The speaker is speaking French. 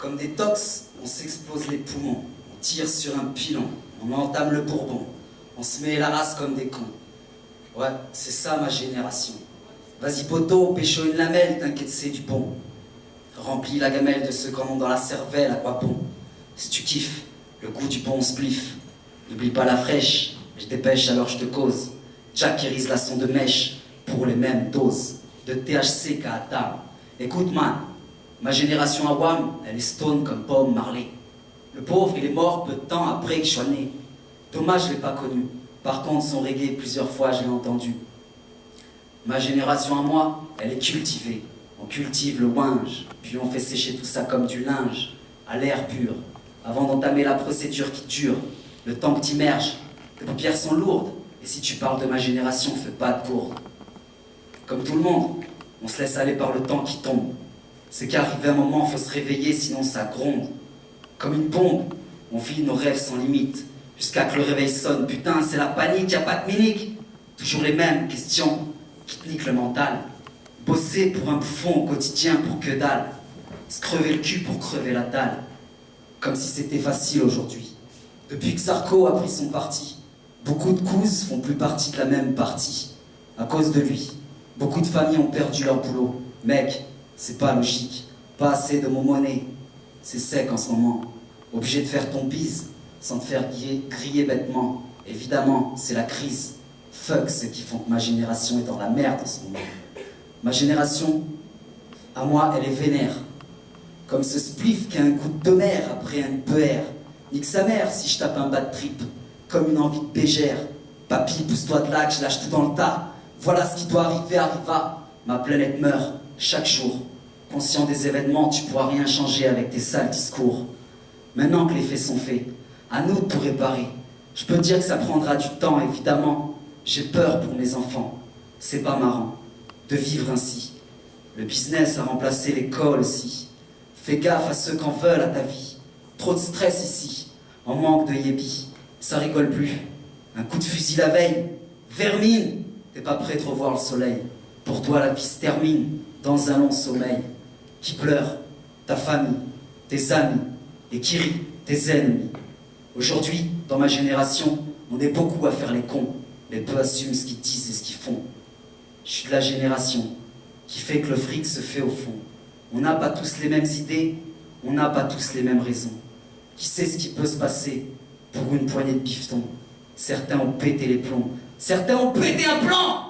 Comme des tox, on s'explose les poumons, on tire sur un pilon, on entame le bourbon, on se met la race comme des cons. Ouais, c'est ça ma génération. Vas-y poto, pécho une lamelle, t'inquiète c'est du bon. Remplis la gamelle de ceux qu'en ont dans la cervelle, à quoi bon? Si tu kiffes le goût du bon spliff, n'oublie pas la fraîche, je dépêche alors je te cause. Jack irise la sonde de mèche pour les mêmes doses de THC qu'à Adam. Écoute man, ma génération à Wam, elle est stone comme Bob Marley. Le pauvre il est mort peu de temps après que je sois né. Dommage je l'ai pas connu, par contre son reggae plusieurs fois je l'ai entendu. Ma génération à moi, elle est cultivée. On cultive le winge, puis on fait sécher tout ça comme du linge, à l'air pur, avant d'entamer la procédure qui dure. Le temps que t'immerges, tes paupières sont lourdes, et si tu parles de ma génération, fais pas de courbe. Comme tout le monde, on se laisse aller par le temps qui tombe. C'est qu'arrivé un moment, faut se réveiller, sinon ça gronde. Comme une bombe, on vit nos rêves sans limite, jusqu'à que le réveil sonne. Putain, c'est la panique, y a pas de minique. Toujours les mêmes questions qui te niquent le mental. Bosser pour un bouffon au quotidien pour que dalle. Se crever le cul pour crever la dalle. Comme si c'était facile aujourd'hui. Depuis que Sarko a pris son parti, beaucoup de couses font plus partie de la même partie. À cause de lui, beaucoup de familles ont perdu leur boulot. Mec, c'est pas logique. Pas assez de mon monnaie. C'est sec en ce moment. Obligé de faire ton bise sans te faire griller bêtement. Évidemment, c'est la crise. Fuck ceux qui font que ma génération est dans la merde en ce moment. Ma génération, à moi, elle est vénère. Comme ce spliff qui a un coup de mer après un PR. Nique sa mère si je tape un bad trip. Comme une envie de bégère. Papy, pousse-toi de là que je lâche tout dans le tas. Voilà ce qui doit arriver, arriva. Ma planète meurt chaque jour. Conscient des événements, tu pourras rien changer avec tes sales discours. Maintenant que les faits sont faits, à nous de tout réparer. Je peux te dire que ça prendra du temps, évidemment. J'ai peur pour mes enfants. C'est pas marrant de vivre ainsi. Le business a remplacé l'école aussi. Fais gaffe à ceux qu'en veulent à ta vie. Trop de stress ici, en manque de yébi. Ça rigole plus. Un coup de fusil la veille. Vermine, t'es pas prêt de revoir le soleil. Pour toi la vie se termine dans un long sommeil. Qui pleure, ta famille, tes amis, et qui rit, tes ennemis. Aujourd'hui, dans ma génération, on est beaucoup à faire les cons, mais peu assument ce qu'ils disent et ce qu'ils font. Je suis de la génération qui fait que le fric se fait au fond. On n'a pas tous les mêmes idées, on n'a pas tous les mêmes raisons. Qui sait ce qui peut se passer pour une poignée de bifetons? Certains ont pété les plombs, certains ont pété un plan.